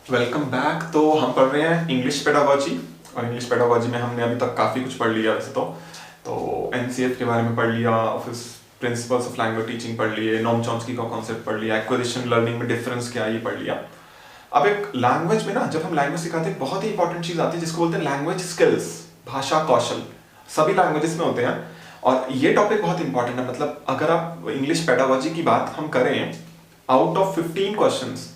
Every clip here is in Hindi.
Welcome back. तो हम पढ़ रहे हैं इंग्लिश पेडागोजी, और इंग्लिश पेडागोजी में हमने अभी तक काफ़ी कुछ पढ़ लिया वैसे तो एनसीएफ के बारे में पढ़ लिया, office principles of language teaching पढ़ लिए, नोम चॉम्स्की का कॉन्सेप्ट पढ़ लिया, एक्विजिशन लर्निंग में डिफरेंस क्या है ये पढ़ लिया। अब एक लैंग्वेज में ना जब हम लैंग्वेज सिखाते हैं बहुत ही इंपॉर्टेंट चीज़ आती है जिसको बोलते हैं लैंग्वेज स्किल्स, भाषा कौशल। सभी लैंग्वेजेस में होते हैं और ये टॉपिक बहुत इंपॉर्टेंट है। मतलब अगर आप इंग्लिश पेडागोजी की बात हम करें, आउट ऑफ 15 क्वेश्चंस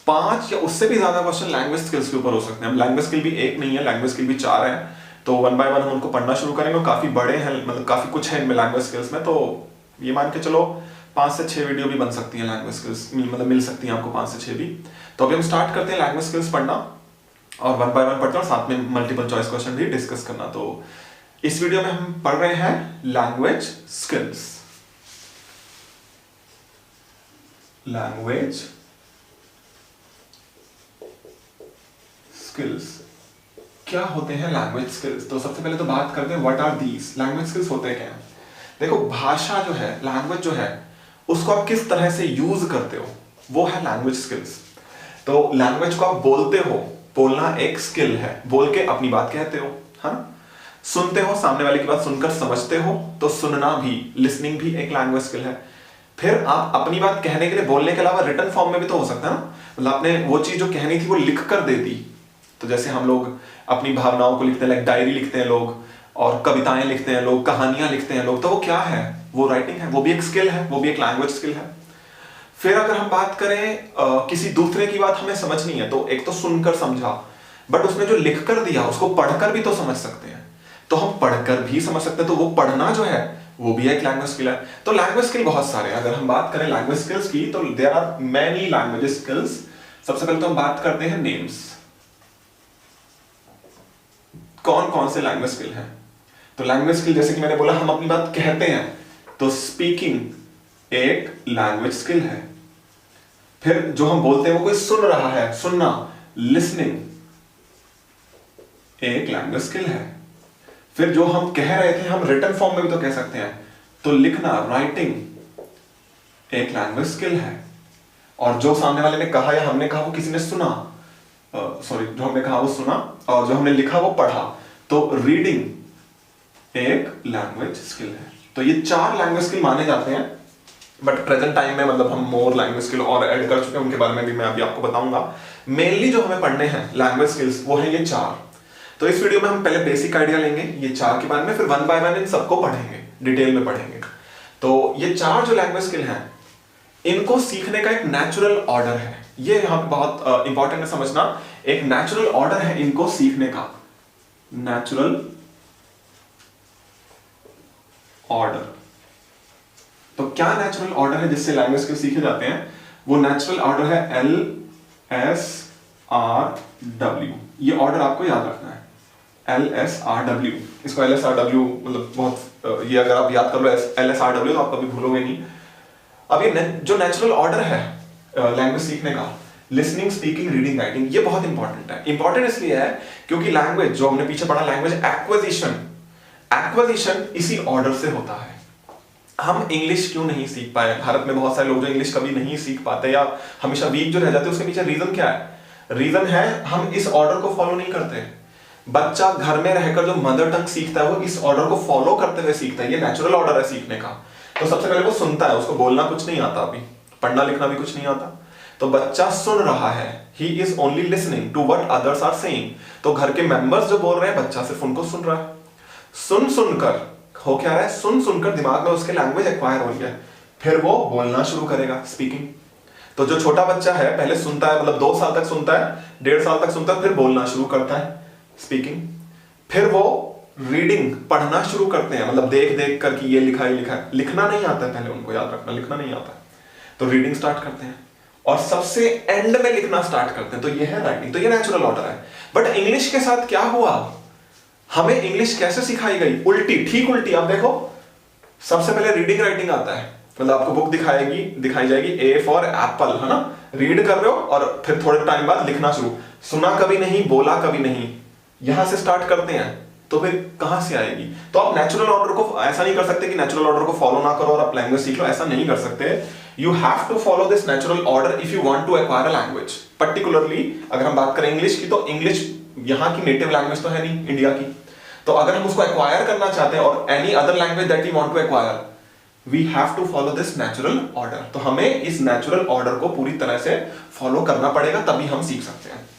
5 या उससे भी ज्यादा क्वेश्चन लैंग्वेज स्किल्स के ऊपर हो सकते हैं। लैंग्वेज स्किल भी एक नहीं है, लैंग्वेज स्किल भी 4 है। तो वन बाय वन हम उनको पढ़ना शुरू करेंगे। काफी बड़े हैं, मतलब काफी कुछ है इनमें लैंग्वेज स्किल्स में। तो ये मान के चलो 5 से 6 वीडियो भी बन सकती हैं लैंग्वेज स्किल्स, मतलब मिल सकती हैं आपको 5 से 6 भी। तो अभी हम स्टार्ट करते हैं लैंग्वेज स्किल्स पढ़ना, और वन बाय वन पढ़ते हैं और साथ में मल्टीपल चॉइस क्वेश्चन भी डिस्कस करना। तो इस वीडियो में हम पढ़ रहे हैं लैंग्वेज स्किल्स। लैंग्वेज स्किल्स क्या होते हैं लैंग्वेज स्किल्स? तो सबसे पहले तो बात करते हैं what are these language skills होते क्या हैं। देखो, भाषा जो है, लैंग्वेज जो है, उसको आप किस तरह से यूज करते हो वो है लैंग्वेज स्किल्स। तो लैंग्वेज को आप बोलते हो, बोलना एक स्किल है, बोल के अपनी बात कहते हो, है ना। सुनते हो, सामने वाले की बात सुनकर समझते हो, तो सुनना भी, लिसनिंग भी एक लैंग्वेज स्किल है। फिर आप अपनी बात कहने के लिए बोलने के अलावा रिटन फॉर्म में भी तो हो सकता है ना। मतलब आपने वो चीज जो कहनी थी वो लिख कर दे दी। तो जैसे हम लोग अपनी भावनाओं को लिखते हैं, लाइक डायरी लिखते हैं लोग, और कविताएं लिखते हैं लोग, कहानियां लिखते हैं लोग, तो वो क्या है? वो राइटिंग है, वो भी एक स्किल है, वो भी एक लैंग्वेज स्किल है। फिर अगर हम बात करें किसी दूसरे की बात हमें समझनी है, तो एक तो सुनकर समझा, बट उसने जो लिख कर दिया उसको पढ़कर भी तो समझ सकते हैं। तो हम पढ़कर भी समझ सकते हैं, तो वो पढ़ना जो है वो भी एक लैंग्वेज स्किल है। तो लैंग्वेज स्किल बहुत सारे हैं। अगर हम बात करें लैंग्वेज स्किल्स की, तो there are many language skills. सबसे पहले तो हम बात करते हैं नेम्स। कौन कौन से लैंग्वेज स्किल हैं? तो लैंग्वेज स्किल, जैसे कि मैंने बोला, हम अपनी बात कहते हैं, तो स्पीकिंग एक लैंग्वेज स्किल है। फिर जो हम बोलते हैं वो कोई सुन रहा है, सुनना, लिसनिंग एक लैंग्वेज स्किल है। फिर जो हम कह रहे थे, हम रिटन फॉर्म में भी तो कह सकते हैं, तो लिखना, राइटिंग एक लैंग्वेज स्किल है। और जो सामने वाले ने कहा या हमने कहा वो किसी ने सुना, जो हमने कहा वो सुना, और जो हमने लिखा वो पढ़ा, तो रीडिंग एक लैंग्वेज स्किल है। तो ये 4 लैंग्वेज स्किल माने जाते हैं। बट प्रेजेंट टाइम में मतलब हम मोर लैंग्वेज स्किल और ऐड कर चुके हैं, उनके बारे में भी मैं अभी आपको बताऊंगा। मेनली जो हमें पढ़ने हैं लैंग्वेज स्किल्स वो है ये 4। तो इस वीडियो में हम पहले बेसिक आइडिया लेंगे ये 4 के बारे में, फिर वन बाय वन इन सबको पढ़ेंगे, डिटेल में पढ़ेंगे। तो ये 4 जो लैंग्वेज स्किल हैं, इनको सीखने का एक नेचुरल ऑर्डर है। ये यहाँ पे बहुत इंपॉर्टेंट है समझना। एक नेचुरल ऑर्डर है इनको सीखने का, नेचुरल ऑर्डर। तो क्या नेचुरल ऑर्डर है जिससे लैंग्वेज स्किल सीखे जाते हैं? वो नेचुरल ऑर्डर है LSRW। ये ऑर्डर आपको याद रखना है, LSRW। इसको LSRW मतलब बहुत ये अगर आप याद कर लो LSRW तो आप कभी भूलोगे नहीं। अब ये जो नेचुरल ऑर्डर है लैंग्वेज सीखने का, लिसनिंग, स्पीकिंग, रीडिंग, राइटिंग, ये बहुत इंपॉर्टेंट है। इंपॉर्टेंट इसलिए है क्योंकि लैंग्वेज जो हमने पीछे पढ़ा, लैंग्वेज एक्विजिशन इसी ऑर्डर से होता है। हम इंग्लिश क्यों नहीं सीख पाए? भारत में बहुत सारे लोग जो इंग्लिश कभी नहीं सीख पाते या हमेशा वीक जो रह जाते हैं, उसके पीछे रीजन क्या है? रीजन है हम इस ऑर्डर को फॉलो नहीं करते। बच्चा घर में रहकर जो मदर टंग सीखता है वो इस ऑर्डर को फॉलो करते हुए सीखता है। ये नेचुरल ऑर्डर है सीखने का। तो सबसे पहले वो सुनता है, उसको बोलना कुछ नहीं आता, अभी पढ़ना लिखना भी कुछ नहीं आता। तो बच्चा सुन रहा है, he is only listening to what others are saying. तो घर के मेंबर्स जो बोल रहे हैं, बच्चा सिर्फ उनको सुन रहा है। सुन सुनकर हो क्या रहा है? सुन सुनकर दिमाग में उसके लैंग्वेज एक्वायर हो रही है, फिर वो बोलना शुरू करेगा, स्पीकिंग। तो जो छोटा बच्चा है पहले सुनता है, मतलब 2 साल तक सुनता है, 1.5 साल तक सुनता है, फिर बोलना शुरू करता है, स्पीकिंग। फिर वो रीडिंग, पढ़ना शुरू करते हैं, मतलब देख देख कर कि ये लिखा है, लिखा है। लिखना नहीं आता है पहले, उनको याद रखना, लिखना नहीं आता है, तो रीडिंग स्टार्ट करते हैं, और सबसे एंड में लिखना स्टार्ट करते हैं, तो ये है राइटिंग। तो ये नेचुरल ऑर्डर है। बट इंग्लिश के साथ क्या हुआ? हमें इंग्लिश कैसे सिखाई गई? उल्टी, ठीक उल्टी। अब देखो, सबसे पहले रीडिंग राइटिंग आता है, मतलब आपको बुक दिखाई जाएगी, ए फॉर एप्पल, है ना। रीड कर रहे हो और फिर थोड़े टाइम बाद लिखना शुरू। सुना कभी नहीं, बोला कभी नहीं, यहां से स्टार्ट करते हैं, तो फिर कहां से आएगी? तो आप नेचुरल ऑर्डर को ऐसा नहीं कर सकते कि नेचुरल ऑर्डर को फॉलो ना करो और आप लैंग्वेज सीख लो, ऐसा नहीं कर सकते। You have to follow this natural order if you want to acquire a language. Particularly अगर हम बात करें इंग्लिश की, तो इंग्लिश यहाँ की नेटिव लैंग्वेज तो है नहीं इंडिया की, तो अगर हम उसको एक्वायर करना चाहते हैं और any other language that we want to acquire, we have to follow this natural order. तो हमें इस नेचुरल ऑर्डर को पूरी तरह से फॉलो करना पड़ेगा, तभी हम सीख सकते हैं।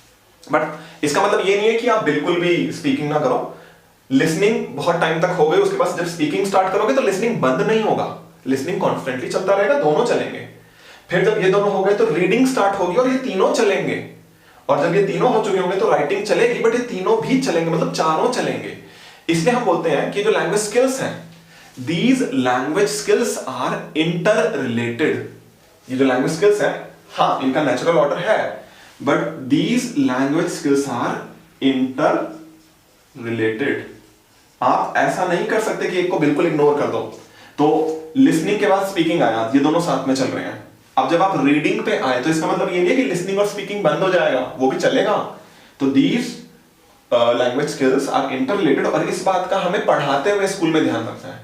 बट इसका मतलब ये नहीं है कि आप बिल्कुल भी स्पीकिंग ना करो। लिसनिंग बहुत टाइम तक हो गई, उसके बाद जब स्पीकिंग स्टार्ट करोगे तो लिसनिंग बंद नहीं होगा, लिसनिंग कॉन्स्टेंटली चलता रहेगा, दोनों चलेंगे। फिर जब ये दोनों हो गए तो रीडिंग स्टार्ट होगी और ये तीनों चलेंगे, और जब ये तीनों हो चुके होंगे तो राइटिंग चलेगी, बट ये तीनों भी चलेंगे, मतलब चारों चलेंगे। इसलिए हम बोलते हैं कि जो लैंग्वेज स्किल्स हैं, these language skills are interrelated। ये जो लैंग्वेज स्किल्स हैं, हाँ इनका नेचुरल ऑर्डर है, but these language skills are interrelated। आप ऐसा नहीं कर सकते कि एक को बिल्कुल इग्नोर कर दो। तो लिसनिंग के बाद स्पीकिंग आया, ये दोनों साथ में चल रहे हैं। अब जब आप रीडिंग पे आए तो इसका मतलब ये नहीं है कि लिसनिंग और स्पीकिंग बंद हो जाएगा, वो भी चलेगा। तो these language skills are interrelated, और इस बात का हमें पढ़ाते हुए स्कूल में ध्यान रखना है।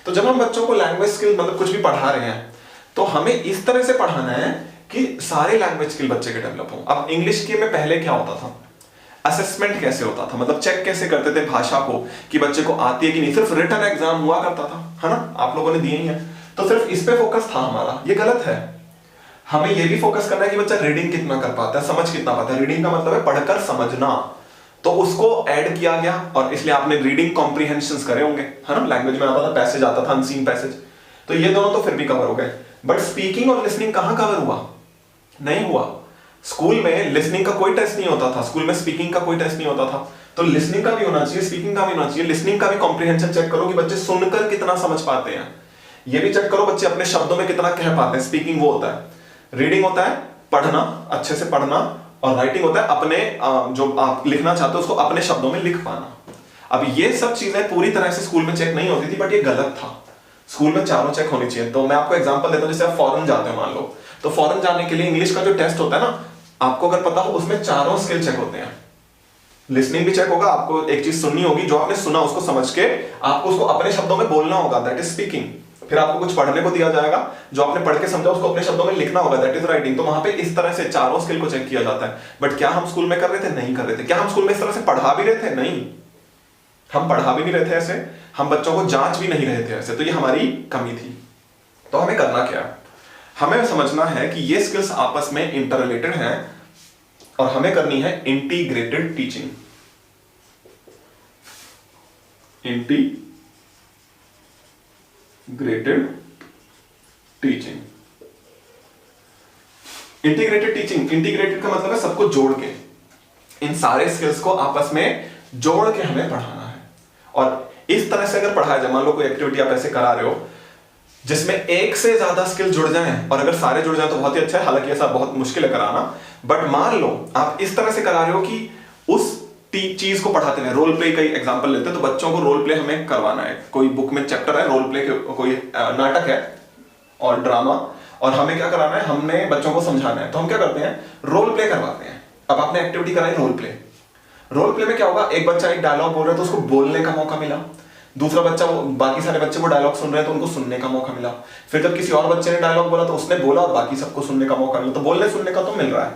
तो जब हम बच्चों को लैंग्वेज स्किल मतलब कुछ भी पढ़ा रहे हैं, तो हमें इस तरह से पढ़ाना है कि सारे लैंग्वेज स्किल बच्चे के डेवलप हो। अब इंग्लिश के में पहले क्या होता था, असेसमेंट कैसे होता था, मतलब चेक कैसे करते थे भाषा को कि बच्चे को आती है कि नहीं, सिर्फ रिटन एग्जाम हुआ करता था, है ना, आप लोगों ने दिए ही है, तो सिर्फ इस पे फोकस था हमारा। ये गलत है। हमें ये भी फोकस करना है कि बच्चा रीडिंग कितना कर पाता है, समझ कितना पाता है। रीडिंग का मतलब है पढ़कर समझना, तो उसको ऐड किया गया, और इसलिए आपने रीडिंग कॉम्प्रिहेंशंस करे होंगे, है ना, लैंग्वेज में आता था, पैसेज आता था, अनसीन पैसेज, तो ये दोनों तो फिर भी कवर हो गए। बट स्पीकिंग और लिसनिंग कहां कवर हुआ? नहीं हुआ। स्कूल में लिसनिंग का कोई टेस्ट नहीं होता था, स्कूल में स्पीकिंग का कोई टेस्ट नहीं होता था, तो लिसनिंग का भी होना चाहिए, स्पीकिंग का भी होना चाहिए। लिसनिंग का भी कॉम्प्रिहेंशन चेक करो कि बच्चे सुनकर कितना समझ पाते हैं, ये भी चेक करो बच्चे अपने शब्दों में कितना कह पाते हैं। स्पीकिंग वो होता है, रीडिंग होता है पढ़ना, अच्छे से पढ़ना, और राइटिंग होता है अपने जो आप लिखना चाहते हो उसको अपने शब्दों में लिख पाना। अब ये सब चीजें पूरी तरह से स्कूल में चेक नहीं होती थी, बट ये गलत था। स्कूल में चारों चेक होनी चाहिए। तो मैं आपको एग्जांपल देता हूं, जैसे आप फॉरेन जाते हो मान लो, तो फॉरेन जाने के लिए इंग्लिश का जो टेस्ट होता है ना, आपको अगर पता हो उसमें चारों स्किल चेक होते हैं। लिसनिंग भी चेक होगा, आपको एक चीज सुननी होगी, जो आपने सुना उसको समझ के आपको उसको अपने शब्दों में बोलना होगा, दैट इज स्पीकिंग। फिर आपको कुछ पढ़ने को दिया जाएगा, जो आपने पढ़ के समझा उसको अपने शब्दों में लिखना होगा, दैट इज राइटिंग। तो वहां पे इस तरह से चारों स्किल को चेक किया जाता है। बट क्या हम स्कूल में कर रहे थे? नहीं कर रहे थे। क्या हम स्कूल में इस तरह से पढ़ा भी रहे थे? नहीं, हम पढ़ा भी नहीं रहे थे ऐसे, हम बच्चों को जांच भी नहीं रहे थे ऐसे। तो ये हमारी कमी थी। तो हमें करना क्या? हमें समझना है कि ये स्किल्स आपस में इंटररिलेटेड हैं, और हमें करनी है integrated teaching. Integrated teaching. Integrated teaching, integrated का मतलब है सब कुछ जोड़ के, इन सारे स्किल्स को आपस में जोड़ के हमें पढ़ाना है। और इस तरह से अगर पढ़ाया जाए, मान लो कोई एक्टिविटी आप ऐसे करा रहे हो जिसमें एक से ज्यादा स्किल जुड़ जाएं, और अगर सारे जुड़ जाएं तो बहुत ही अच्छा है, हालांकि ऐसा बहुत मुश्किल है कराना। बट मान लो आप इस तरह से करा रहे हो कि उस चीज को पढ़ाते हैं, रोल प्ले का एग्जांपल लेते हैं, तो बच्चों को रोल प्ले हमें करवाना है। कोई बुक में चैप्टर है रोल प्ले, कोई नाटक है और ड्रामा, और हमें क्या कराना है, हमने बच्चों को समझाना है। तो हम क्या करते हैं, रोल प्ले करवाते हैं। अब आपने एक्टिविटी कराई रोल प्ले। रोल प्ले में क्या होगा, एक बच्चा एक डायलॉग बोल रहा है तो उसको बोलने का मौका मिला, दूसरा बच्चा बाकी सारे बच्चे वो डायलॉग सुन रहे हैं तो उनको सुनने का मौका मिला। फिर जब किसी और बच्चे ने डायलॉग बोला तो उसने बोला और बाकी सबको सुनने का मौका मिला, तो बोलने सुनने का तो मिल रहा है।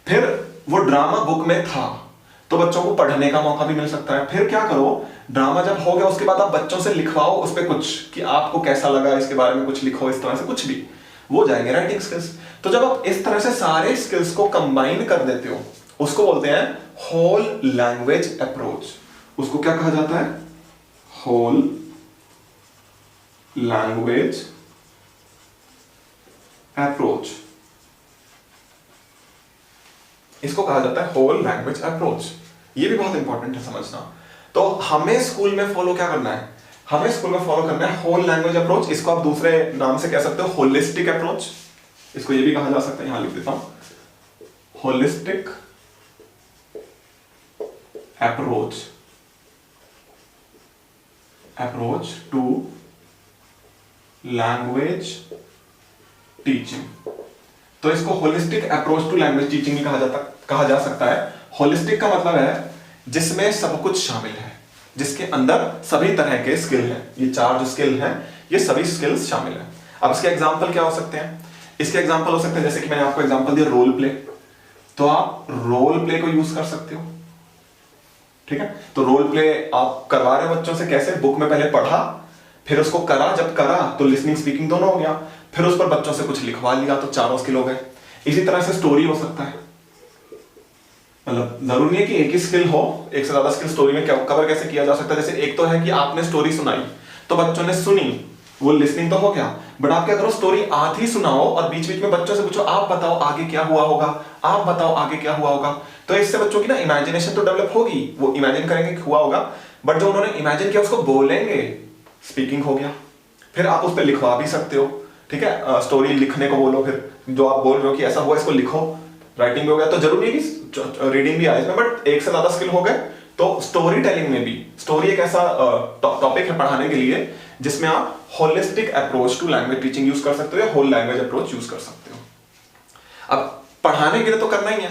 फिर वो ड्रामा बुक में था तो बच्चों को पढ़ने का मौका भी मिल सकता है। फिर क्या करो, ड्रामा जब हो गया उसके बाद आप बच्चों से लिखवाओ उस पर कुछ कि आपको कैसा लगा, इसके बारे में कुछ लिखो, इस तरह से कुछ भी, वो जाएंगे राइटिंग स्किल्स। तो जब आप इस तरह से सारे स्किल्स को कंबाइन कर देते हो, उसको बोलते हैं होल लैंग्वेज अप्रोच। उसको क्या कहा जाता है? Whole language approach. इसको कहा जाता है होल लैंग्वेज अप्रोच। ये भी बहुत इंपॉर्टेंट है समझना। तो हमें स्कूल में फॉलो क्या करना है, हमें स्कूल में फॉलो करना है होल लैंग्वेज अप्रोच। इसको आप दूसरे नाम से कह सकते हो होलिस्टिक अप्रोच, इसको ये भी कहा जा सकता है, यहां लिख देता हूं, holistic approach to language teaching. तो इसको holistic approach to language teaching भी कहा जा सकता है। होलिस्टिक का मतलब है जिसमें सब कुछ शामिल है, जिसके अंदर सभी तरह के स्किल हैं। ये चार जो स्किल हैं ये सभी स्किल्स शामिल हैं। अब इसके एग्जांपल क्या हो सकते हैं? इसके एग्जांपल हो सकते हैं, जैसे कि मैंने आपको एग्जांपल दिया रोल प्ले, तो आप रोल प्ले को यूज कर सकते हो, ठीक है। तो रोल प्ले आप करवा रहे हो बच्चों से, कैसे? बुक में पहले पढ़ा, फिर उसको करा, जब करा तो लिसनिंग स्पीकिंग दोनों हो गया, फिर उस पर बच्चों से कुछ लिखवा लिया, तो चारों स्किल हो गए। इसी तरह से स्टोरी हो सकता है, मतलब जरूरी नहीं है कि एक ही स्किल हो, एक से ज्यादा स्किल स्टोरी में कवर कैसे किया जा सकता है। जैसे एक तो है कि आपने स्टोरी सुनाई तो बच्चों ने सुनी, वो लिसनिंग तो हो गया, बट आप क्या करो, स्टोरी आधी सुनाओ और बीच बीच में बच्चों से पूछो आप बताओ आगे क्या हुआ होगा, आप बताओ आगे क्या हुआ होगा। तो इससे बच्चों की ना इमेजिनेशन तो डेवलप होगी, वो इमेजिन करेंगे कि हुआ होगा, बट जो उन्होंने इमेजिन किया उसको बोलेंगे, स्पीकिंग हो गया। फिर आप उस पर लिखवा भी सकते हो, ठीक है, स्टोरी लिखने को बोलो, फिर जो आप बोल रहे हो कि ऐसा हुआ इसको लिखो, राइटिंग भी हो गया। तो जरूरी है कि रीडिंग भी आए इसमें, बट एक से ज्यादा स्किल हो गए। तो स्टोरी टेलिंग में भी, स्टोरी एक ऐसा टॉपिक है पढ़ाने के लिए जिसमें आप holistic approach to language teaching use कर सकते हो या होल लैंग्वेज अप्रोच यूज कर सकते हो। अब पढ़ाने के लिए तो करना ही है,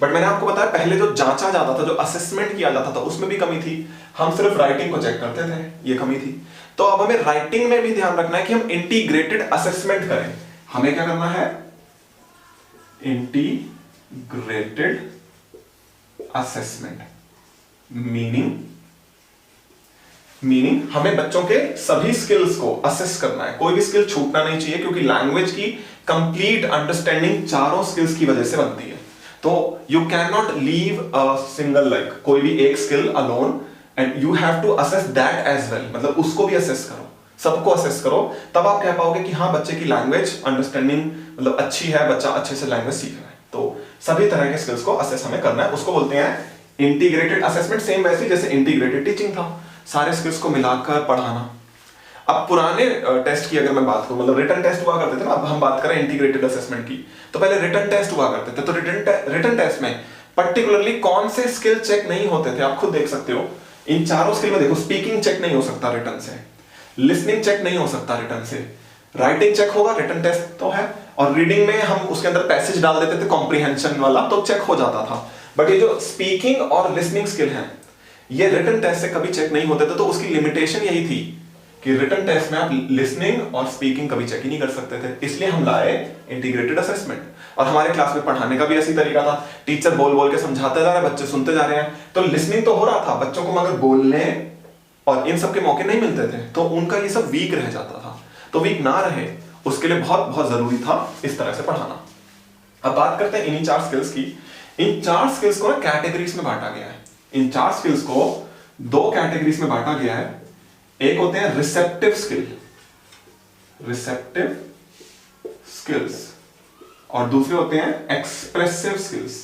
बट मैंने आपको बताया पहले जो जांचा जाता था, जो असेसमेंट किया जाता था, उसमें भी कमी थी। हम सिर्फ राइटिंग को चेक करते थे, ये कमी थी। तो अब हमें राइटिंग में भी ध्यान रखना है कि हम इंटीग्रेटेड असेसमेंट करें। हमें क्या करना है? Integrated assessment. मीनिंग हमें बच्चों के सभी स्किल्स को असेस करना है, कोई भी स्किल छूटना नहीं चाहिए, क्योंकि लैंग्वेज की कंप्लीट अंडरस्टैंडिंग चारों स्किल्स की वजह से बनती है। तो you can not leave a single, like कोई भी एक skill alone, and you have to assess that as well. मतलब उसको भी असेस करो, सबको असेस करो, तब आप कह पाओगे कि हाँ बच्चे की लैंग्वेज अंडरस्टैंडिंग मतलब अच्छी है, बच्चा अच्छे से लैंग्वेज सीख रहा है। तो सभी तरह के स्किल्स को असेस हमें करना है, उसको बोलते हैं इंटीग्रेटेड असेसमेंट। सेम वैसे जैसे इंटीग्रेटेड टीचिंग था, सारे स्किल्स को मिलाकर पढ़ाना। अब पुराने टेस्ट की अगर मैं बात करूं, मतलब रिटन टेस्ट हुआ करते थे ना, अब हम बात करें इंटीग्रेटेड असेसमेंट की, तो पहले रिटन टेस्ट हुआ करते थे। तो रिटन टेस्ट में पर्टिकुलरली कौन से स्किल चेक नहीं होते थे, आप खुद देख सकते हो। इन चारों स्किल में देखो, स्पीकिंग चेक नहीं हो सकता रिटन से, लिसनिंग चेक नहीं हो सकता रिटन से, राइटिंग चेक होगा, रिटन टेस्ट तो है, और रीडिंग में हम उसके अंदर पैसेज डाल देते थे कॉम्प्रिहेंशन वाला, तो चेक हो जाता था। बट ये जो स्पीकिंग और लिसनिंग स्किल है, ये रिटन टेस्ट से कभी चेक नहीं होते थे। तो उसकी लिमिटेशन यही थी कि रिटन टेस्ट में आप लिसनिंग और स्पीकिंग कभी चेक ही नहीं कर सकते थे, इसलिए हम लाए इंटीग्रेटेड असेसमेंट। और हमारे क्लास में पढ़ाने का भी ऐसी तरीका था, टीचर बोल बोल के समझाते जा रहे हैं, बच्चे सुनते जा रहे हैं, तो लिसनिंग तो हो रहा था बच्चों को, मगर बोलने और इन सब के मौके नहीं मिलते थे, तो उनका ये सब वीक रह जाता था। तो वीक ना रहे उसके लिए बहुत बहुत जरूरी था इस तरह से पढ़ाना। अब बात करते हैं इन्हीं चार स्किल्स की। इन चार स्किल्स को ना कैटेगरीज में बांटा गया है। इन चार स्किल्स को दो कैटेगरीज में बांटा गया है। एक होते हैं रिसेप्टिव स्किल्स और दूसरे होते हैं एक्सप्रेसिव स्किल्स।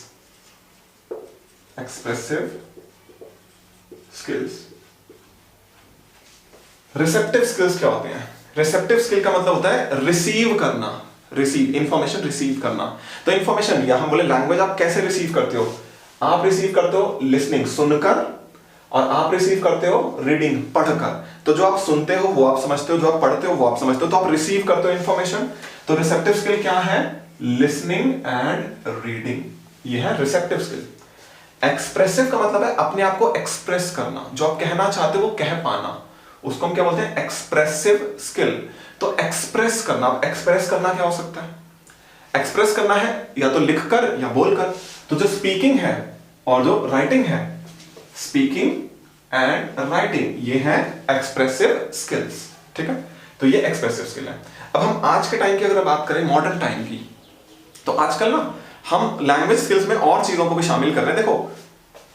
रिसेप्टिव स्किल्स क्या होते हैं? रिसेप्टिव स्किल का मतलब होता है रिसीव करना, इंफॉर्मेशन रिसीव करना। तो इंफॉर्मेशन, या हम बोले लैंग्वेज आप कैसे रिसीव करते हो? आप रिसीव करते हो लिसनिंग, सुनकर, और आप रिसीव करते हो रीडिंग, पढ़कर। तो जो आप सुनते हो वो आप समझते हो, जो आप पढ़ते हो वो आप समझते हो, तो आप रिसीव करते हो इंफॉर्मेशन। तो रिसेप्टिव स्किल क्या है? लिसनिंग एंड रीडिंग, ये है रिसेप्टिव स्किल। एक्सप्रेसिव का मतलब है अपने आप को एक्सप्रेस करना, जो आप कहना चाहते हो वो कह पाना, उसको हम क्या बोलते हैं? Expressive skill. तो एक्सप्रेस करना, एक्सप्रेस करना क्या हो सकता है? एक्सप्रेस करना है या तो लिखकर या बोलकर। तो जो स्पीकिंग है और जो राइटिंग है, स्पीकिंग एंड राइटिंग, ये है एक्सप्रेसिव स्किल्स, ठीक है। तो ये एक्सप्रेसिव स्किल है। अब हम आज के टाइम की अगर बात करें, मॉडर्न टाइम की, तो आजकल ना हम लैंग्वेज स्किल्स में और चीजों को भी शामिल कर रहे हैं। देखो,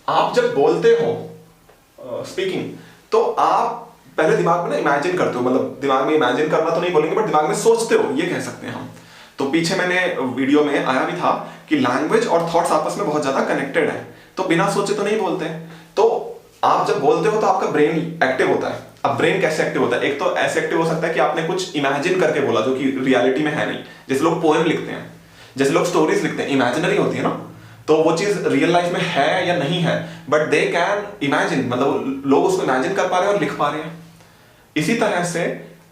आप जब बोलते हो स्पीकिंग, तो आप पहले दिमाग में ना इमेजिन करते हो, मतलब दिमाग में इमेजिन करना तो नहीं बोलेंगे, बट दिमाग में सोचते हो, ये कह सकते हैं हम। तो पीछे मैंने वीडियो में आया भी था कि लैंग्वेज और थॉट्स आपस में बहुत ज्यादा कनेक्टेड है, तो बिना सोचे तो नहीं बोलते। तो आप जब बोलते हो तो आपका ब्रेन एक्टिव होता है। अब ब्रेन कैसे एक्टिव होता है? एक तो ऐसे एक्टिव हो सकता है कि आपने कुछ इमेजिन करके बोला जो कि रियलिटी में है नहीं, जैसे लोग पोएम लिखते हैं, जैसे लोग स्टोरीज लिखते हैं, इमेजिनरी होती है ना, तो वो चीज रियल लाइफ में है या नहीं है, बट दे कैन इमेजिन, मतलब लोग उसको इमेजिन कर पा रहे हैं और लिख पा रहे हैं। इसी तरह से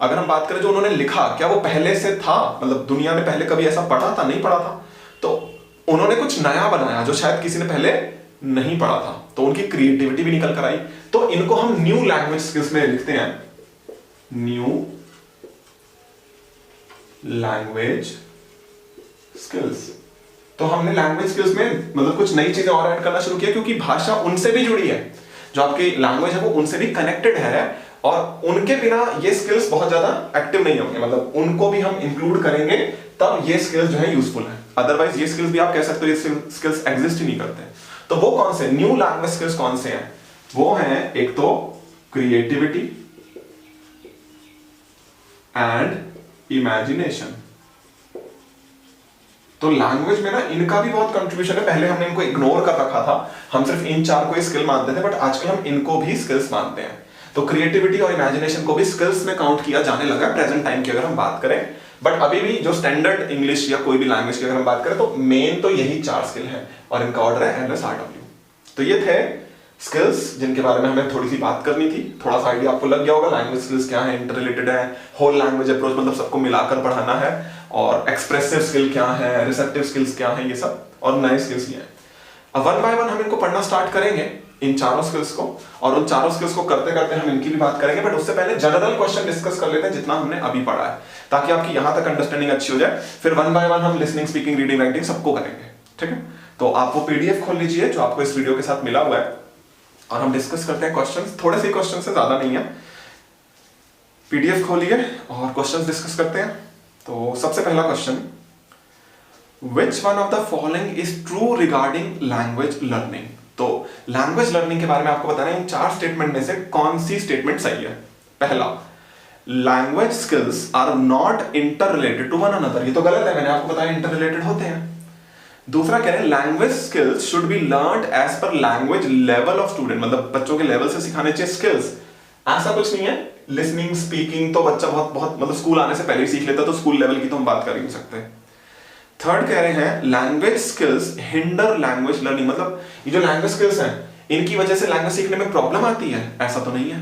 अगर हम बात करें जो उन्होंने लिखा, क्या वो पहले से था, मतलब दुनिया में पहले कभी ऐसा पढ़ा था? नहीं पढ़ा था, तो उन्होंने कुछ नया बनाया जो शायद किसी ने पहले नहीं पढ़ा था, तो उनकी क्रिएटिविटी भी निकल कर आई। तो इनको हम न्यू लैंग्वेज स्किल्स में लिखते हैं, न्यू लैंग्वेज स्किल्स। तो हमने लैंग्वेज स्किल्स में मतलब कुछ नई चीजें और ऐड करना शुरू किया, क्योंकि भाषा उनसे भी जुड़ी है, जो आपकी लैंग्वेज है वो उनसे भी कनेक्टेड है, और उनके बिना ये स्किल्स बहुत ज्यादा एक्टिव नहीं होंगे, मतलब उनको भी हम इंक्लूड करेंगे तब ये स्किल्स जो है यूजफुल है। अदरवाइज ये स्किल्स भी आप कह सकते हो ये स्किल्स एग्जिस्ट ही नहीं करते। तो वो कौन से न्यू लैंग्वेज स्किल्स कौन से हैं? वो हैं एक तो क्रिएटिविटी एंड इमेजिनेशन। तो लैंग्वेज में ना इनका भी बहुत कंट्रीब्यूशन है। पहले हमने इनको इग्नोर कर रखा था, हम सिर्फ इन चार को ही स्किल मानते थे, बट आजकल हम इनको भी स्किल्स मानते हैं। तो क्रिएटिविटी और इमेजिनेशन को भी स्किल्स में काउंट किया जाने लगा प्रेजेंट टाइम की अगर हम बात करें। बट अभी भी जो स्टैंडर्ड इंग्लिश या कोई भी लैंग्वेज की अगर हम बात करें तो मेन तो यही चार स्किल है, और इनका ऑर्डर है NSRW। तो ये थे स्किल्स जिनके बारे में हमें थोड़ी सी बात करनी थी। थोड़ा सा आइडिया आपको लग गया होगा लैंग्वेज स्किल्स क्या है, इंटर रिलेटेड है, होल लैंग्वेज अप्रोच मतलब सबको मिलाकर पढ़ाना है, और एक्सप्रेसिव स्किल क्या है, रिसेप्टिव स्किल्स क्या है, ये सब, और नए स्किल्स ये हैं। अब वन बाय वन हम इनको पढ़ना स्टार्ट करेंगे इन चारों स्किल्स को, और उन चारों स्किल्स को करते करते हम इनकी भी बात करेंगे। बट उससे पहले जनरल क्वेश्चन डिस्कस कर लेते हैं जितना हमने अभी पढ़ा है, ताकि आपकी यहां तक अंडरस्टैंडिंग अच्छी हो जाए। फिर वन बाय वन हम लिसनिंग, स्पीकिंग, रीडिंग, राइटिंग सबको करेंगे, ठीक है? तो आप वो पीडीएफ खोल लीजिए जो आपको इस वीडियो के साथ मिला हुआ है, और हम डिस्कस करते हैं क्वेश्चंस। थोड़े से क्वेश्चन से ज्यादा नहीं है, पीडीएफ खोलिए और क्वेश्चंस डिस्कस करते हैं। तो सबसे पहला question, Which one of the following is true regarding language learning? तो लैंग्वेज लर्निंग के बारे में आपको बताना है इन चार स्टेटमेंट में से कौन सी स्टेटमेंट सही है। पहला, language skills are not inter related to one another. ये तो गलत है, मैंने आपको बताया इंटर रिलेटेड होते हैं। दूसरा कह रहे हैं language skills should be learned as per language level of student, मतलब बच्चों के लेवल से सिखाने चाहिए स्किल्स। ऐसा कुछ नहीं है, लिसनिंग, स्पीकिंग तो बच्चा बहुत बहुत मतलब स्कूल आने से पहले ही सीख लेता, तो स्कूल लेवल की तो हम बात कर ही नहीं सकते। थर्ड कह रहे हैं language skills hinder language learning, मतलब ये जो लैंग्वेज स्किल्स हैं इनकी वजह से लैंग्वेज सीखने में प्रॉब्लम आती है, ऐसा तो नहीं है।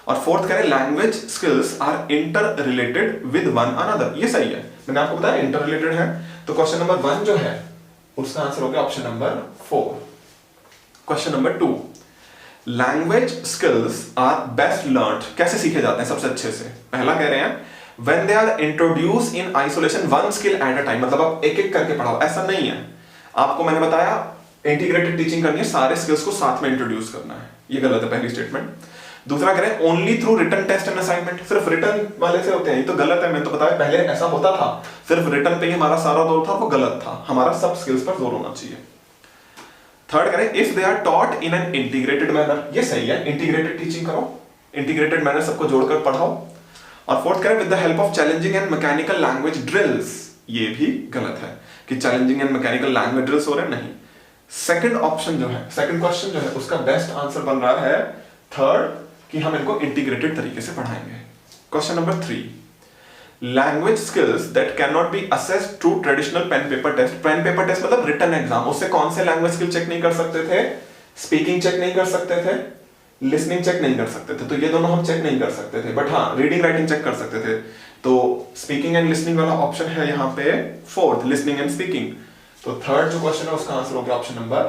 और फोर्थ कह रहे हैं language skills are inter related with one another, ये सही है, मैंने आपको बताया इंटर रिलेटेड है। तो क्वेश्चन नंबर 1 जो है उसका आंसर हो गया option number 4। Question number 2, language skills are best learned, कैसे सीखे जाते हैं सबसे अच्छे से? पहला कह रहे हैं when they are introduced in isolation one skill at a time, मतलब आप एक एक करके पढ़ाओ, ऐसा नहीं है। आपको मैंने बताया इंटीग्रेटेड टीचिंग करनी है, सारे स्किल्स को साथ में इंट्रोड्यूस करना है, ये गलत है पहली स्टेटमेंट। दूसरा कह रहे हैं only through written test and assignment, सिर्फ रिटन वाले से होते हैं, ये तो गलत है। मैंने तो बताया पहले ऐसा होता था, सिर्फ रिटन पे ही हमारा सारा जोर था, वो गलत था, हमारा सब स्किल्स पर जोर होना चाहिए। थर्ड कह रहे हैं if they are taught in an integrated manner, ये सही है, इंटीग्रेटेड टीचिंग करो, इंटीग्रेटेड मैनर सबको जोड़कर पढ़ाओ। और फोर्थ करें with the help of challenging and mechanical language drills, ये भी गलत है कि challenging and mechanical language drills हो रहे हैं, नहीं। सेकंड ऑप्शन जो है, सेकंड क्वेश्चन जो है उसका बेस्ट आंसर बन रहा है थर्ड, कि हम इनको इंटीग्रेटेड तरीके से पढ़ाएंगे। Question number 3, language skills that can not be assessed through traditional pen paper test. Pen paper test मतलब रिटन एग्जाम, उससे कौन से लैंग्वेज स्किल चेक नहीं कर सकते थे? स्पीकिंग चेक नहीं कर सकते थे, लिसनिंग चेक नहीं कर सकते थे, तो ये दोनों हम चेक नहीं कर सकते थे, बट हाँ रीडिंग राइटिंग चेक कर सकते थे। तो स्पीकिंग एंड लिसनिंग वाला ऑप्शन है यहाँ पे फोर्थ, लिसनिंग एंड स्पीकिंग। तो थर्ड जो क्वेश्चन है उसका आंसर हो गया option number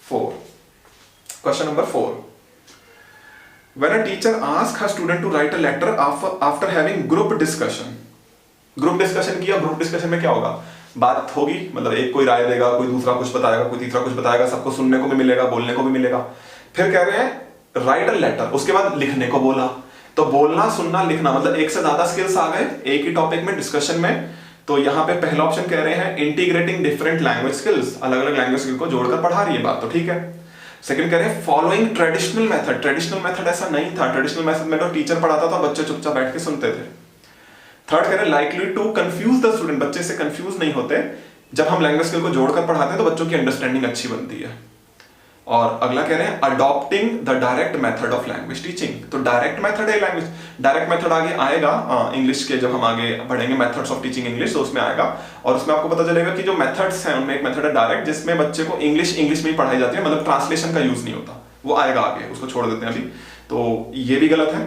4। Question number 4, when a teacher ask her student to write a letter after having group discussion, group discussion किया, ग्रुप डिस्कशन में क्या होगा? बात होगी, मतलब एक कोई राय देगा, कोई दूसरा कुछ बताएगा, कोई तीसरा कुछ बताएगा, सबको सुनने को भी मिलेगा, बोलने को भी मिलेगा। फिर कह रहे हैं राइट अ लेटर, उसके बाद लिखने को बोला। तो बोलना, सुनना, लिखना, मतलब एक से ज्यादा स्किल्स आ गए एक ही टॉपिक में डिस्कशन में। तो यहाँ पे पहला ऑप्शन कह रहे हैं इंटीग्रेटिंग डिफरेंट लैंग्वेज स्किल्स, अलग अलग लैंग्वेज स्किल को जोड़कर पढ़ा रही है, बात तो ठीक है। सेकंड कह रहे हैं following traditional method, traditional method ऐसा नहीं था, ट्रेडिशनल मेथड में तो टीचर पढ़ाता था, बच्चे चुपचाप बैठ के सुनते थे। थर्ड कह रहे हैं likely to confuse the student, बच्चे से कंफ्यूज नहीं होते, जब हम लैंग्वेज स्किल को जोड़कर पढ़ाते हैं तो बच्चों की अंडरस्टैंडिंग अच्छी बनती है। और अगला कह रहे हैं adopting the direct method of language teaching, तो डायरेक्ट मेथड है लैंग्वेज, डायरेक्ट मेथड आगे आएगा इंग्लिश के, जब हम आगे बढ़ेंगे मेथड्स ऑफ टीचिंग इंग्लिश तो उसमें आएगा, और उसमें आपको पता चलेगा कि जो मेथड्स हैं उनमें एक मेथड है डायरेक्ट, जिसमें बच्चे को इंग्लिश में ही पढ़ाई जाती है, मतलब ट्रांसलेशन का यूज नहीं होता, वो आएगा आगे, उसको छोड़ देते हैं अभी। तो ये भी गलत है।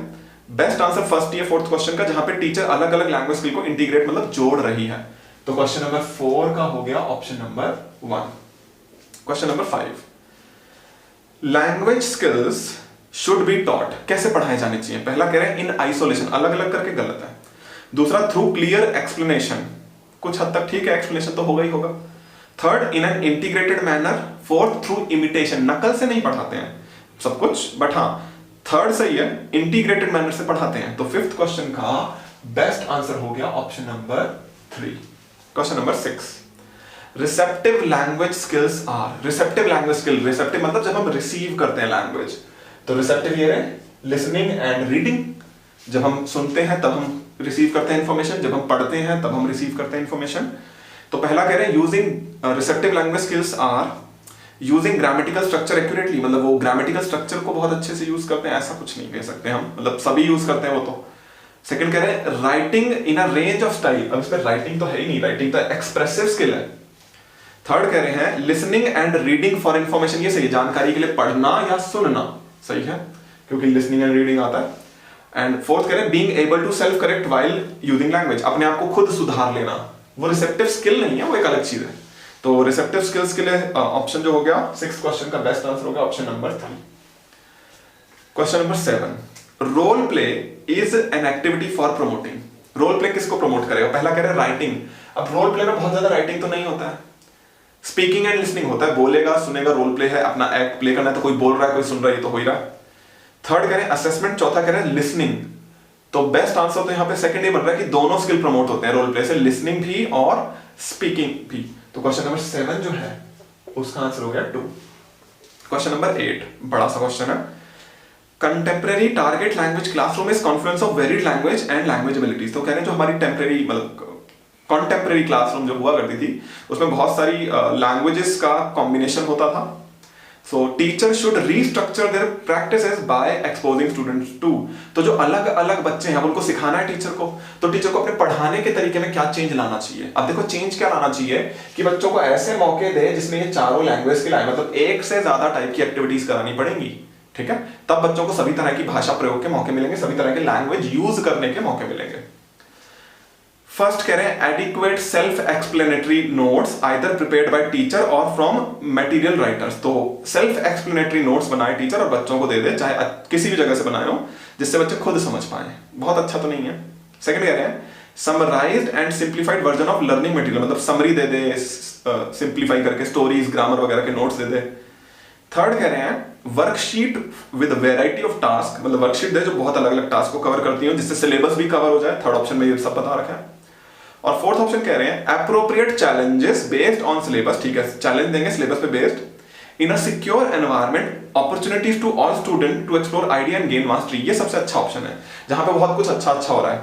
बेस्ट आंसर फर्स्ट या फोर्थ क्वेश्चन का, जहां पे टीचर अलग अलग लैंग्वेज स्किल को इंटीग्रेट मतलब जोड़ रही है। तो क्वेश्चन नंबर 4 का हो गया option number 1। Question number 5, language skills should be taught, कैसे पढ़ाए जाने चाहिए? पहला कह रहे हैं इन आइसोलेशन, अलग अलग करके गलत है। दूसरा थ्रू क्लियर एक्सप्लेनेशन, कुछ हद तक ठीक है, एक्सप्लेनेशन तो होगा ही होगा। Third, in an integrated manner. Fourth, through imitation, नकल से नहीं पढ़ाते हैं सब कुछ, बट हाँ थर्ड सही है, इंटीग्रेटेड मैनर से पढ़ाते हैं। तो फिफ्थ क्वेश्चन का बेस्ट आंसर हो गया option number 3। Question number 6, receptive language skills are. Receptive language skill, receptive मतलब जब हम रिसीव करते हैं लैंग्वेज, तो रिसेप्टिव ये है लिसनिंग एंड रीडिंग। जब हम सुनते हैं तब हम रिसीव करते हैं इंफॉर्मेशन, जब हम पढ़ते हैं तब हम रिसीव करते हैं इंफॉर्मेशन। तो पहला कह रहे हैं using receptive language skills are using grammatical structure accurately, मतलब वो ग्रामेटिकल स्ट्रक्चर को बहुत अच्छे से यूज करते हैं, ऐसा कुछ नहीं कह सकते हम, मतलब सभी यूज करते हैं वो तो। सेकंड कह रहे हैं writing in a range of style, अब इसमें राइटिंग तो है ही नहीं, राइटिंग तो एक्सप्रेसिव स्किल है। थर्ड कह रहे हैं listening and reading for information, ये सही है, जानकारी के लिए पढ़ना या सुनना सही है, क्योंकि लिसनिंग एंड रीडिंग आता है। एंड फोर्थ कह रहे हैं being able to self correct while using language, अपने आप को खुद सुधार लेना, वो रिसेप्टिव स्किल नहीं है, वो एक अलग चीज है। तो रिसेप्टिव स्किल्स के लिए ऑप्शन जो हो गया 6th क्वेश्चन का बेस्ट आंसर हो गया option number 3। Question number 7, role play is an activity for promoting. Role play किसको प्रमोट करेगा? पहला कह रहे हैं राइटिंग। अब रोल प्ले में बहुत ज्यादा राइटिंग तो नहीं होता है, स्पीकिंग एंड लिसनिंग होता है, बोलेगा सुनेगा, रोल प्ले है, अपना एक्ट प्ले करना है, तो कोई बोल रहा है कोई सुन रहा है, तो हो ही रहा है। थर्ड कह रहे हैं असेसमेंट, चौथा कह रहे हैं लिसनिंग। तो बेस्ट आंसर तो यहाँ पे सेकंड ही बन रहा है कि दोनों स्किल प्रमोट होते हैं रोल प्ले से, लिसनिंग भी और स्पीकिंग भी। तो क्वेश्चन नंबर 7 जो है उसका आंसर हो गया 2। क्वेश्चन नंबर 8 बड़ा सा क्वेश्चन है, contemporary target language classroom is Confluence of varied language and language abilities. तो कह रहे हैं जो हमारी टेम्परेरी मतलब कॉन्टेम्परेरी क्लासरूम जो हुआ करती थी उसमें बहुत सारी लैंग्वेजेस का कॉम्बिनेशन होता था। So teacher should restructure their practices by exposing students to। तो जो अलग अलग बच्चे हैं उनको सिखाना है टीचर को, तो टीचर को अपने पढ़ाने के तरीके में क्या चेंज लाना चाहिए। अब देखो चेंज क्या लाना चाहिए कि बच्चों को ऐसे मौके दे जिसमें ये चारों लैंग्वेज के लाए, मतलब एक से ज्यादा टाइप की एक्टिविटीज करानी पड़ेंगी, ठीक है, तब बच्चों को सभी तरह की भाषा प्रयोग के मौके मिलेंगे, सभी तरह के लैंग्वेज यूज करने के मौके मिलेंगे। फर्स्ट कह रहे हैं adequate self explanatory notes either prepared by teacher और फ्रॉम मटेरियल राइटर्स। तो सेल्फ एक्सप्लेनेटरी नोट्स बनाए टीचर और बच्चों को दे दे, चाहे किसी भी जगह से बनाए हो, जिससे बच्चे खुद समझ पाए। बहुत अच्छा तो नहीं है। सेकंड कह रहे हैं summarised and simplified version of learning material, मतलब समरी दे दे, सिंप्लीफाई करके स्टोरीज ग्रामर वगैरह के नोट्स दे दे। थर्ड कह रहे हैं worksheet with variety of task, मतलब वर्कशीट दे जो बहुत अलग अलग टास्क को कवर करती हो, जिससे सिलेबस भी कवर हो जाए। थर्ड ऑप्शन में ये सब बता रखा है। और फोर्थ ऑप्शन कह रहे हैं appropriate challenges based on syllabus, ठीक है, चैलेंज देंगे सिलेबस पे based, in a secure environment opportunities to all student to explore idea and gain mastery. ये सबसे अच्छा ऑप्शन है जहां पे बहुत कुछ अच्छा हो रहा है।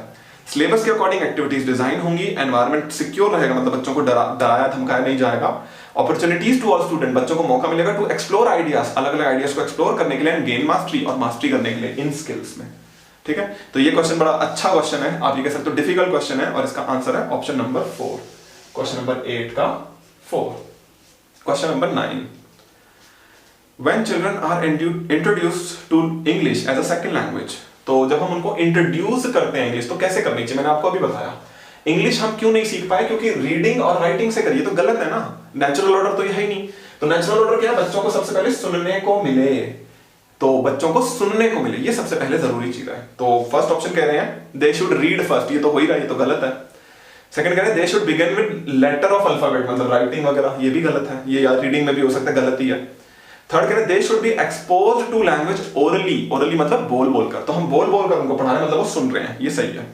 सिलेबस के अकॉर्डिंग एक्टिविटीज डिजाइन होंगी, एनवायरनमेंट सिक्योर रहेगा, मतलब बच्चों को डराया धमकाया नहीं जाएगा। अपॉर्चुनिटीज टू ऑल स्टूडेंट, बच्चों को मौका मिलेगा टू एक्सप्लोर आइडियाज, अलग अलग आइडियाज को एक्सप्लोर करने के लिए, एंड गेन मास्टरी, और मास्टरी करने के लिए इन स्किल्स में, ठीक है। तो ये क्वेश्चन बड़ा अच्छा क्वेश्चन है, आप ये कह सकते हो डिफिकल्ट क्वेश्चन है, और इसका आंसर है ऑप्शन नंबर 4, क्वेश्चन नंबर 8 का 4। Question number 9, when children are introduced to English as a second language. तो जब हम उनको इंट्रोड्यूस करते हैं इंग्लिश, तो कैसे करनी चाहिए, मैंने आपको अभी बताया। इंग्लिश हम क्यों नहीं सीख पाए, क्योंकि रीडिंग और राइटिंग से करिए तो गलत है ना, नेचुरल ऑर्डर तो ये है ही नहीं। तो नेचुरल ऑर्डर क्या है, बच्चों को सबसे पहले सुनने को मिले, तो बच्चों को सुनने को मिले, ये सबसे पहले जरूरी चीज है। तो फर्स्ट ऑप्शन कह रहे हैं दे शुड रीड फर्स्ट, ये तो हो ही रहा है, ये तो गलत है। सेकंड कह रहे हैं they should begin with letter of alphabet, मतलब राइटिंग वगैरह, ये भी गलत है, ये यार रीडिंग में भी हो सकता है, गलत ही है। थर्ड कह रहे हैं they should be exposed to language orally, orally मतलब बोल बोलकर, तो हम बोल बोलकर उनको पढ़ा रहे हैं, मतलब वो सुन रहे हैं, ये सही है।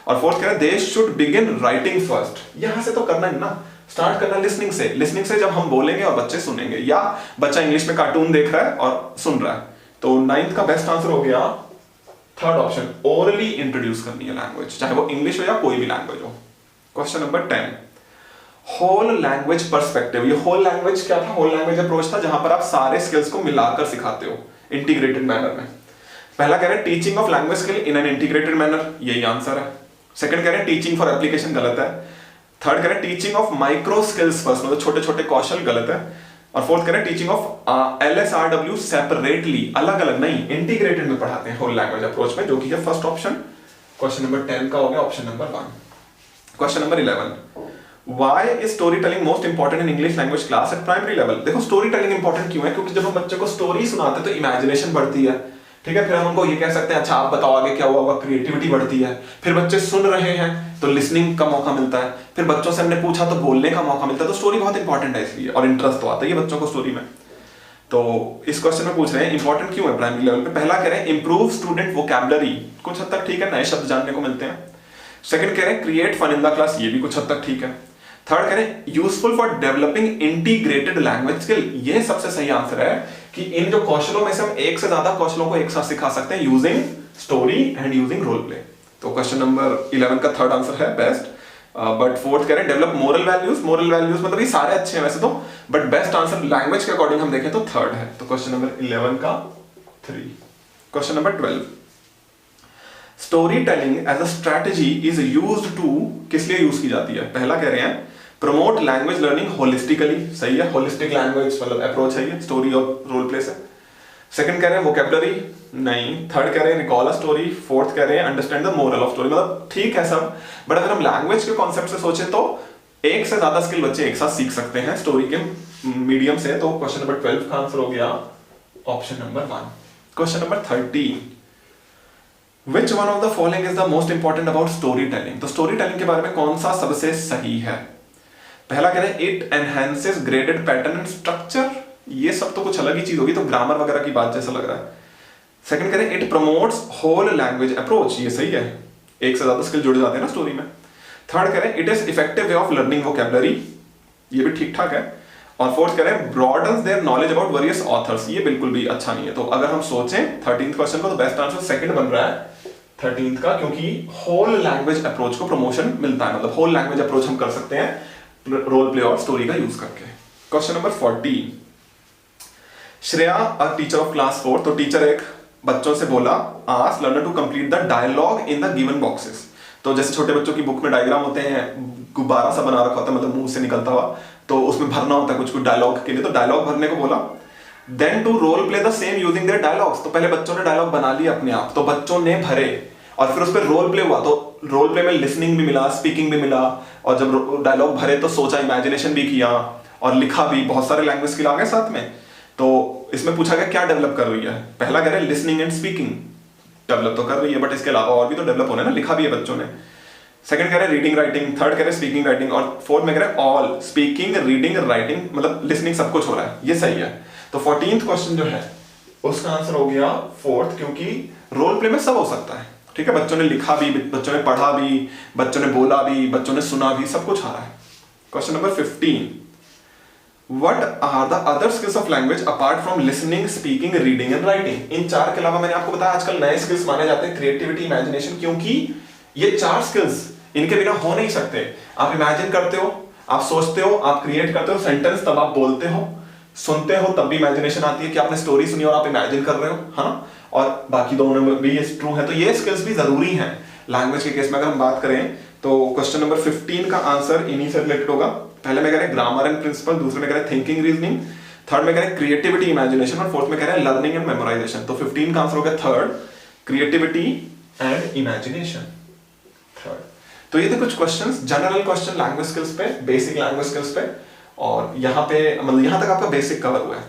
और फोर्थ कह रहे हैं they should begin writing first, यहां से तो करना है ना, स्टार्ट करना लिसनिंग से, लिसनिंग से जब हम बोलेंगे और बच्चे सुनेंगे, या बच्चा इंग्लिश में कार्टून देख रहा है और सुन रहा है। तो 9th का बेस्ट आंसर हो गया थर्ड ऑप्शन, ओरली इंट्रोड्यूस करनी है लैंग्वेज, चाहे वो इंग्लिश हो या कोई भी लैंग्वेज हो। Question number 10, whole language perspective. ये होल लैंग्वेज क्या था, होल लैंग्वेज अप्रोच था जहां पर आप सारे स्किल्स को मिलाकर सिखाते हो इंटीग्रेटेड मैनर में। पहला कह रहे हैं teaching of language skill in an integrated manner, यही आंसर है। सेकंड कह रहे हैं टीचिंग फॉर एप्लीकेशन, गलत है। थर्ड कह रहे हैं teaching of micro skills first, मतलब छोटे छोटे कौशल, गलत है। और फोर्थ कह रहे हैं टीचिंग ऑफ LSRW सेपरेटली, अलग अलग नहीं, इंटीग्रेटेड में पढ़ाते हैं होल लैंग्वेज अप्रोच में, जो कि है फर्स्ट ऑप्शन। क्वेश्चन नंबर 10 का हो गया option number 1। Question number 11, why is story telling most important in English language class eight primary level. देखो स्टोरी टेलिंग इंपॉर्टेंट क्यों है, क्योंकि जब हम बच्चे को स्टोरी सुनाते हैं तो इमेजिनेशन बढ़ती है, ठीक है, फिर हम उनको ये कह सकते हैं अच्छा आप बताओ आगे क्या हुआ होगा, क्रिएटिविटी बढ़ती है। फिर बच्चे सुन रहे हैं, तो लिसनिंग का मौका मिलता है, फिर बच्चों से हमने पूछा तो बोलने का मौका मिलता है। तो स्टोरी बहुत इंपॉर्टेंट है इसलिए, और इंटरेस्ट तो आता ही है बच्चों को स्टोरी में। तो इस क्वेश्चन में पूछ रहे हैं इंपॉर्टेंट क्यों है प्राइमरी लेवल पे। पहला कह रहे हैं इंप्रूव स्टूडेंट वोकैबुलरी, कुछ हद तक ठीक है, नए शब्द जानने को मिलते हैं। सेकंड कह रहे हैं create fun in the class, ये भी कुछ हद तक ठीक है। थर्ड कह रहे हैं useful for developing integrated language skill, ये सबसे सही आंसर है कि इन जो कौशलों में से हम एक से ज्यादा कौशलों को एक साथ सिखा सकते हैं using story and using role play. तो क्वेश्चन नंबर 11 का थर्ड आंसर है बेस्ट। बट फोर्थ कह रहे हैं develop moral values, moral values मतलब ये सारे अच्छे हैं वैसे तो, बट बेस्ट आंसर लैंग्वेज के अकॉर्डिंग हम देखें तो थर्ड है। तो क्वेश्चन नंबर 11 का 3। Question number 12, story telling as a strategy is used to, किस लिए यूज की जाती है। पहला कह रहे हैं प्रमोट लैंग्वेज लर्निंग होलिस्टिकली, सही है, होलिस्टिक लैंग्वेज मतलब अप्रोच है ये स्टोरी और रोल प्ले से। सेकंड कह रहे हैं वोकैबुलरी, नहीं। थर्ड कह रहे हैं रिकॉल अ स्टोरी। फोर्थ कह रहे हैं understand the moral of story, मतलब ठीक है सब, बट अगर हम लैंग्वेज के कॉन्सेप्ट से सोचे तो एक से ज्यादा स्किल बच्चे एक साथ सीख सकते हैं स्टोरी के मीडियम से। तो क्वेश्चन नंबर 12 का आंसर हो गया option number 1। Question number 13, which one of the following is the most important about story telling. तो स्टोरी टेलिंग के बारे में कौन सा सबसे सही है। पहला कह रहे हैं it enhances graded pattern and structure, ये सब तो कुछ अलग ही चीज होगी, तो ग्रामर वगैरह की बात जैसा लग रहा है। सेकंड कह रहे हैं it promotes whole language approach, ये सही है, एक से ज्यादा स्किल जुड़ जाते हैं ना स्टोरी में। थर्ड कह रहे हैं it is effective way of learning vocabulary, ये भी ठीक ठाक है। और फोर्थ कह रहे हैं broadens their knowledge about various authors, ये बिल्कुल भी अच्छा नहीं है। तो अगर हम सोचें 13th क्वेश्चन को, तो बेस्ट आंसर सेकंड बन रहा है 13th का, क्योंकि होल लैंग्वेज अप्रोच को प्रमोशन मिलता है, मतलब होल लैंग्वेज अप्रोच हम कर सकते हैं रोल प्ले और स्टोरी का यूज करके। Question number 14, Shreya a teacher of class 4, तो टीचर एक बच्चों से बोला ask learner to complete the dialogue in the given boxes. तो जैसे छोटे बच्चों की बुक में डायग्राम होते हैं, गुब्बारा सा बना रखा होता है मतलब मुंह से निकलता हुआ, तो उसमें भरना होता है कुछ कुछ डायलॉग के लिए, तो डायलॉग भरने को बोला। Then to role play the same using their dialogues, तो पहले बच्चों ने डायलॉग बना लिए अपने आप, तो बच्चों ने भरे और फिर उस पर रोल प्ले हुआ। तो रोल प्ले में लिसनिंग भी मिला, स्पीकिंग भी मिला, और जब डायलॉग भरे तो सोचा, इमेजिनेशन भी किया और लिखा भी, बहुत सारे लैंग्वेज स्किल आ गए साथ में। तो इसमें पूछा गया क्या डेवलप कर रही है। पहला कह रहे हैं लिसनिंग एंड स्पीकिंग, डेवलप तो कर रही है, बट इसके अलावा और भी तो डेवलप होना है ना, लिखा भी है बच्चों ने। सेकंड कह रहे हैं रीडिंग राइटिंग, थर्ड कह रहे हैं स्पीकिंग राइटिंग, और फोर्थ में कह रहे हैं ऑल स्पीकिंग रीडिंग राइटिंग, मतलब लिसनिंग सब कुछ हो रहा है, ये सही है। तो 14th क्वेश्चन जो है उसका आंसर हो गया फोर्थ, क्योंकि रोल प्ले में सब हो सकता है, ठीक है, बच्चों ने लिखा भी, बच्चों ने पढ़ा भी, बच्चों ने बोला भी, बच्चों ने सुना भी, सब कुछ आ रहा है। Question number 15, What are the other skills of language apart from listening, speaking, reading and writing? इन चार के अलावा मैंने आपको बताया आजकल नए स्किल्स माने जाते हैं क्रिएटिविटी, इमेजिनेशन, क्योंकि ये चार स्किल्स इनके बिना हो नहीं सकते। आप इमेजिन करते हो, आप सोचते हो, आप क्रिएट करते हो सेंटेंस, तब आप बोलते हो, सुनते हो तब भी इमेजिनेशन आती है कि आपने स्टोरी सुनी और आप इमेजिन कर रहे हो, है ना, और बाकी दोनों में भी ये ट्रू है। तो ये स्किल्स भी जरूरी हैं लैंग्वेज के केस में। अगर हम बात करें तो क्वेश्चन नंबर 15 का आंसर इन्हीं से रिलेटेड होगा। पहले में कह रहे हैं ग्रामर एंड प्रिंसिपल, दूसरे में कह रहे हैं थिंकिंग रीजनिंग, थर्ड में कह रहे हैं क्रिएटिविटी इमेजिनेशन, और फोर्थ में कह रहे हैं लर्निंग एंड मेमोराइजेशन। तो 15 का आंसर हो गया third, creativity and imagination, third. तो ये थे कुछ questions, general question language skills पे, बेसिक लैंग्वेज स्किल्स पे, और यहाँ पे मतलब यहाँ तक आपका बेसिक कवर हुआ है।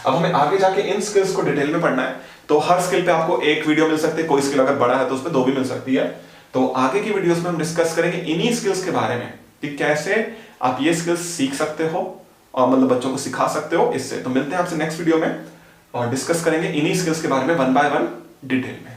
अब हमें आगे जाके इन स्किल्स को डिटेल में पढ़ना है, तो हर स्किल पे आपको एक वीडियो मिल सकती है, कोई स्किल अगर बड़ा है तो उस पर 2 भी मिल सकती है। तो आगे की वीडियोस में हम डिस्कस करेंगे इन्हीं स्किल्स के बारे में कि कैसे आप ये स्किल्स सीख सकते हो और मतलब बच्चों को सिखा सकते हो इससे। तो मिलते हैं आपसे नेक्स्ट वीडियो में और डिस्कस करेंगे इन्हीं स्किल्स के बारे में 1 by 1 डिटेल में।